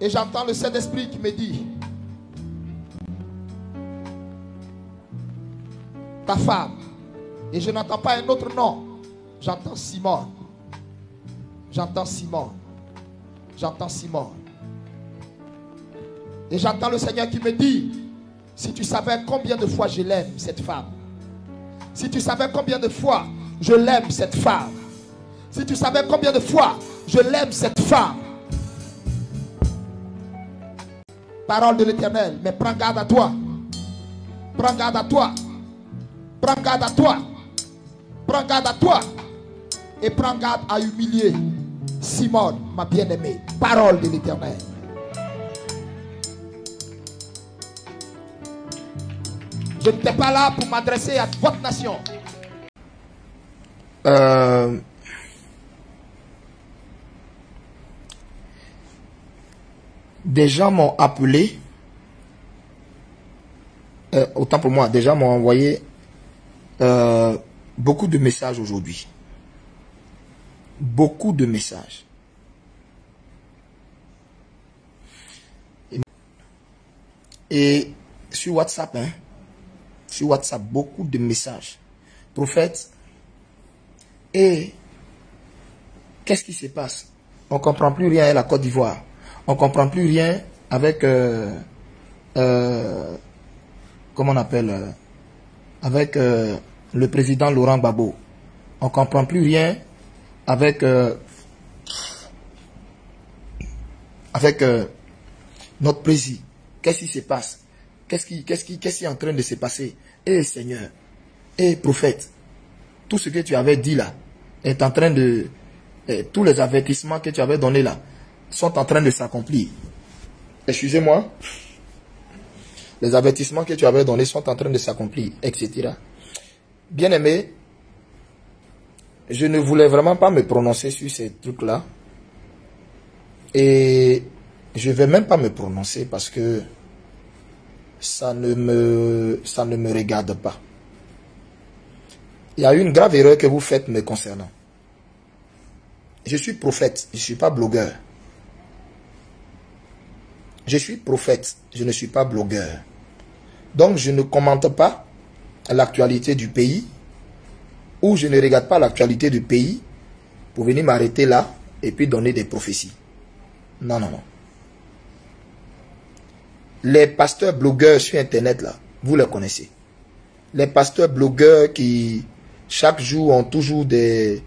Et j'entends le Saint-Esprit qui me dit, ta femme, et je n'entends pas un autre nom, j'entends Simone. J'entends Simone. J'entends Simone. Et j'entends le Seigneur qui me dit, si tu savais combien de fois je l'aime, cette femme. Si tu savais combien de fois je l'aime, cette femme. Si tu savais combien de fois je l'aime, cette femme. Parole de l'Éternel, mais prends garde à toi. Prends garde à toi. Prends garde à toi. Prends garde à toi. Et prends garde à humilier Simone, ma bien-aimée. Parole de l'Éternel. Je n'étais pas là pour m'adresser à votre nation. Des gens m'ont appelé. Autant pour moi, des gens m'ont envoyé beaucoup de messages aujourd'hui. Beaucoup de messages. Et sur WhatsApp, sur WhatsApp, beaucoup de messages. Prophète, et qu'est-ce qui se passe? On ne comprend plus rien à la Côte d'Ivoire. On ne comprend plus rien avec, comment on appelle, avec le président Laurent Gbagbo. On ne comprend plus rien avec, notre président. Qu'est-ce qui se passe? Qu'est-ce qui est en train de se passer? Eh Seigneur, eh prophète, tout ce que tu avais dit là est en train de... tous les avertissements que tu avais donnés là sont en train de s'accomplir. Excusez-moi. Les avertissements que tu avais donnés sont en train de s'accomplir, etc. Bien-aimé, je ne voulais vraiment pas me prononcer sur ces trucs-là. Et je ne vais même pas me prononcer parce que ça ne me regarde pas. Il y a une grave erreur que vous faites me concernant. Je suis prophète, je ne suis pas blogueur. Je suis prophète, je ne suis pas blogueur. Donc je ne commente pas l'actualité du pays ou je ne regarde pas l'actualité du pays pour venir m'arrêter là et puis donner des prophéties. Non, non, non. Les pasteurs blogueurs sur Internet, là, vous les connaissez. Les pasteurs blogueurs qui, chaque jour, ont toujours des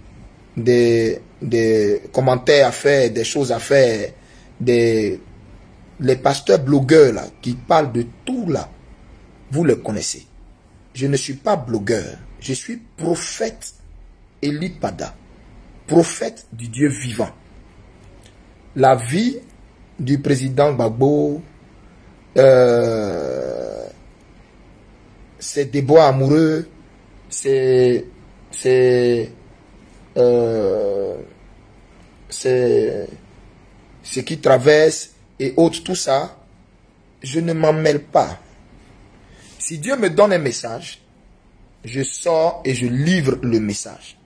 commentaires à faire, des choses à faire. Les pasteurs blogueurs, là, qui parlent de tout, là, vous les connaissez. Je ne suis pas blogueur. Je suis prophète Eli Pada. Prophète du Dieu vivant. La vie du président Gbagbo, ses déboires amoureux, c'est ce qui traverse et autres, tout ça, je ne m'en mêle pas. Si Dieu me donne un message, je sors et je livre le message.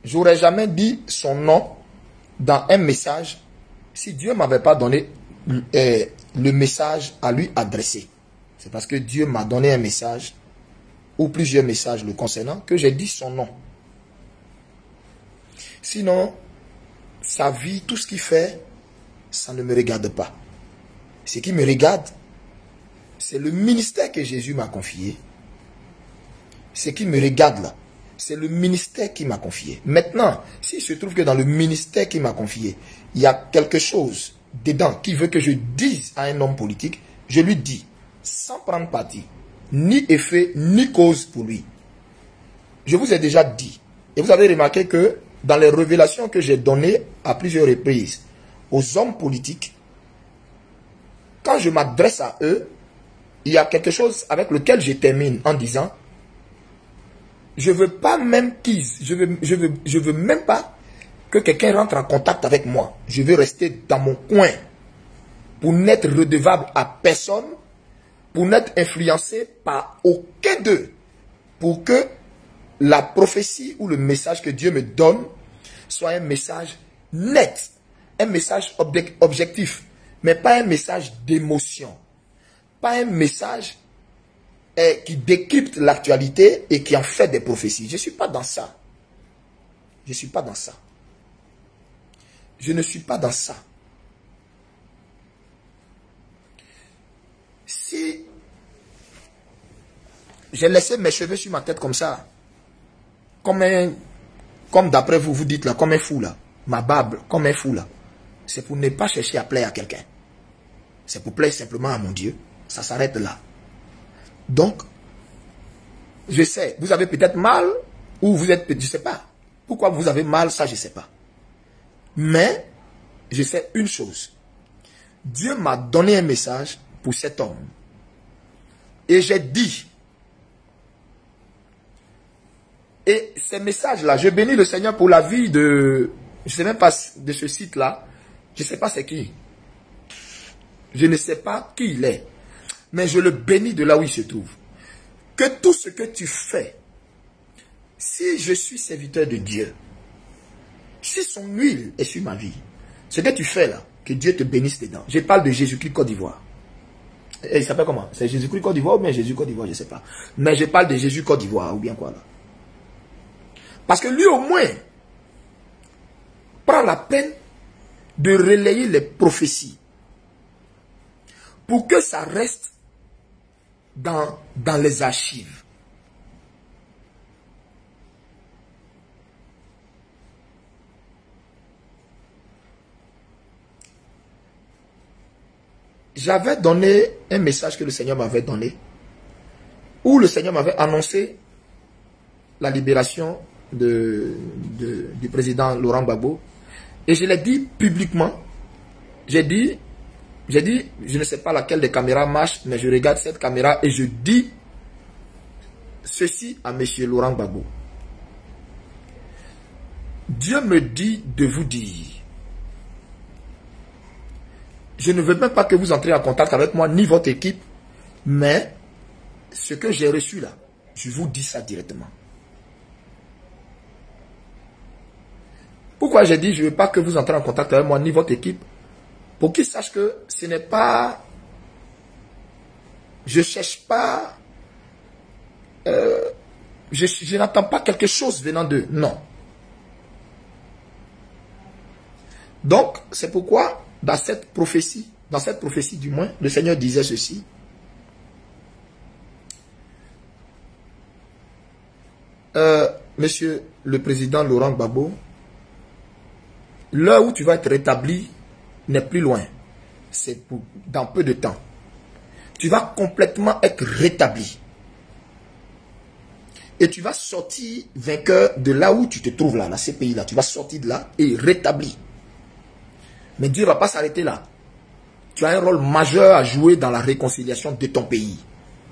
J'aurais jamais dit son nom dans un message si Dieu ne m'avait pas donné le message à lui adresser. C'est parce que Dieu m'a donné un message ou plusieurs messages le concernant que j'ai dit son nom. Sinon, sa vie, tout ce qu'il fait, ça ne me regarde pas. Ce qui me regarde, c'est le ministère que Jésus m'a confié. Ce qui me regarde là, c'est le ministère qu'il m'a confié. Maintenant, s'il se trouve que dans le ministère qu'il m'a confié, il y a quelque chose dedans qui veut que je dise à un homme politique, je lui dis, sans prendre parti, ni effet, ni cause pour lui. Je vous ai déjà dit, et vous avez remarqué que dans les révélations que j'ai données à plusieurs reprises aux hommes politiques, quand je m'adresse à eux, il y a quelque chose avec lequel je termine en disant, je veux pas même qu'ils, je veux même pas que quelqu'un rentre en contact avec moi. Je veux rester dans mon coin pour n'être redevable à personne, pour n'être influencé par aucun d'eux, pour que la prophétie ou le message que Dieu me donne soit un message net, un message objectif, mais pas un message d'émotion, pas un message qui décrypte l'actualité et qui en fait des prophéties. Je ne suis pas dans ça. Je ne suis pas dans ça. Je ne suis pas dans ça. Si j'ai laissé mes cheveux sur ma tête comme ça, comme d'après vous, vous dites là, comme un fou là, ma barbe, comme un fou là, c'est pour ne pas chercher à plaire à quelqu'un. C'est pour plaire simplement à mon Dieu. Ça s'arrête là. Donc, je sais, vous avez peut-être mal, ou vous êtes, je ne sais pas. Pourquoi vous avez mal, ça je ne sais pas. Mais, je sais une chose. Dieu m'a donné un message pour cet homme. Et j'ai dit, et ces messages-là, je bénis le Seigneur pour la vie de, je ne sais même pas de ce site-là, je ne sais pas c'est qui. Je ne sais pas qui il est, mais je le bénis de là où il se trouve. Que tout ce que tu fais, si je suis serviteur de Dieu, si son huile est sur ma vie, ce que tu fais là, que Dieu te bénisse dedans. Je parle de Jésus-Christ Côte d'Ivoire. Et il s'appelle comment? C'est Jésus-Christ Côte d'Ivoire ou bien Jésus Côte d'Ivoire, je ne sais pas. Mais je parle de Jésus Côte d'Ivoire ou bien quoi là. Parce que lui au moins prend la peine de relayer les prophéties pour que ça reste dans les archives. J'avais donné un message que le Seigneur m'avait donné, où le Seigneur m'avait annoncé la libération du président Laurent Gbagbo. Et je l'ai dit publiquement. J'ai dit, je ne sais pas laquelle des caméras marche, mais je regarde cette caméra et je dis ceci à M. Laurent Gbagbo. Dieu me dit de vous dire, je ne veux même pas que vous entriez en contact avec moi, ni votre équipe, mais ce que j'ai reçu là, je vous dis ça directement. Pourquoi j'ai dit je ne veux pas que vous entrez en contact avec moi, ni votre équipe? Pour qu'ils sachent que ce n'est pas... Je ne cherche pas... je n'attends pas quelque chose venant d'eux. Non. Donc, c'est pourquoi, dans cette prophétie du moins, le Seigneur disait ceci. Monsieur le président Laurent Gbagbo, l'heure où tu vas être rétabli n'est plus loin. C'est dans peu de temps. Tu vas complètement être rétabli. Et tu vas sortir vainqueur de là où tu te trouves là, ces pays-là. Tu vas sortir de là et rétabli. Mais Dieu ne va pas s'arrêter là. Tu as un rôle majeur à jouer dans la réconciliation de ton pays.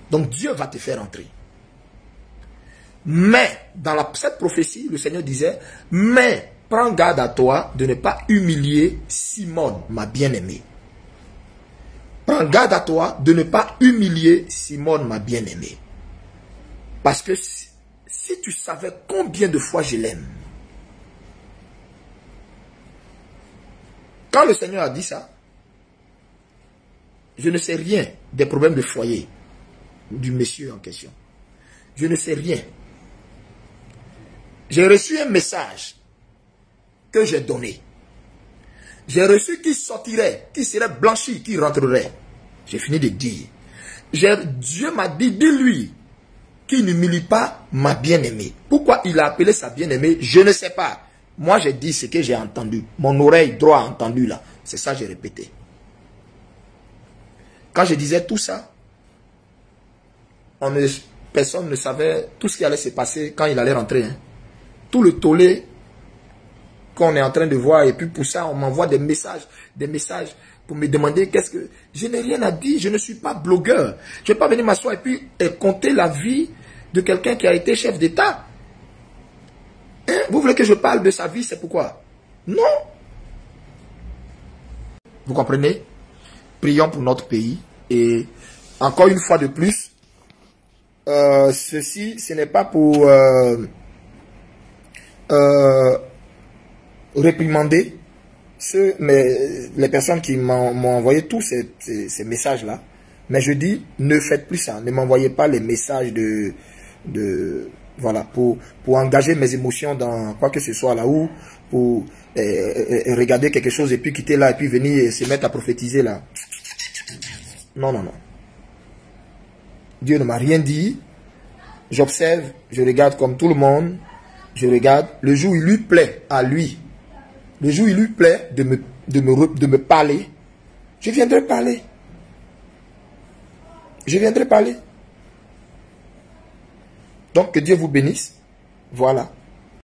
Donc Dieu va te faire entrer. Mais, dans cette prophétie, le Seigneur disait, mais prends garde à toi de ne pas humilier Simone, ma bien-aimée. Prends garde à toi de ne pas humilier Simone, ma bien-aimée. Parce que si tu savais combien de fois je l'aime. Quand le Seigneur a dit ça, je ne sais rien des problèmes de foyer du monsieur en question. Je ne sais rien. J'ai reçu un message que j'ai donné. J'ai reçu qui sortirait, qui serait blanchi, qui rentrerait. J'ai fini de dire. Dieu m'a dit, dis-lui qu'il n'humilie pas ma bien-aimée. Pourquoi il a appelé sa bien-aimée, je ne sais pas. Moi, j'ai dit ce que j'ai entendu. Mon oreille droite a entendu là. C'est ça que j'ai répété. Quand je disais tout ça, personne ne savait tout ce qui allait se passer quand il allait rentrer. Hein. Tout le tollé qu'on est en train de voir. Et puis pour ça, on m'envoie des messages pour me demander qu'est-ce que... Je n'ai rien à dire, je ne suis pas blogueur. Je ne vais pas venir m'asseoir et puis compter la vie de quelqu'un qui a été chef d'État. Hein? Vous voulez que je parle de sa vie, c'est pourquoi? Non. Vous comprenez? Prions pour notre pays. Et encore une fois de plus, ceci, ce n'est pas pour réprimander les personnes qui m'ont envoyé tous ces messages-là, mais je dis, ne faites plus ça. Ne m'envoyez pas les messages voilà, pour engager mes émotions dans quoi que ce soit là, ou pour regarder quelque chose et puis quitter là, et puis venir se mettre à prophétiser là. Non, non, non. Dieu ne m'a rien dit. J'observe, je regarde comme tout le monde. Je regarde. Le jour où il lui plaît à lui, le jour où il lui plaît de me parler, je viendrai parler. Je viendrai parler. Donc, que Dieu vous bénisse. Voilà.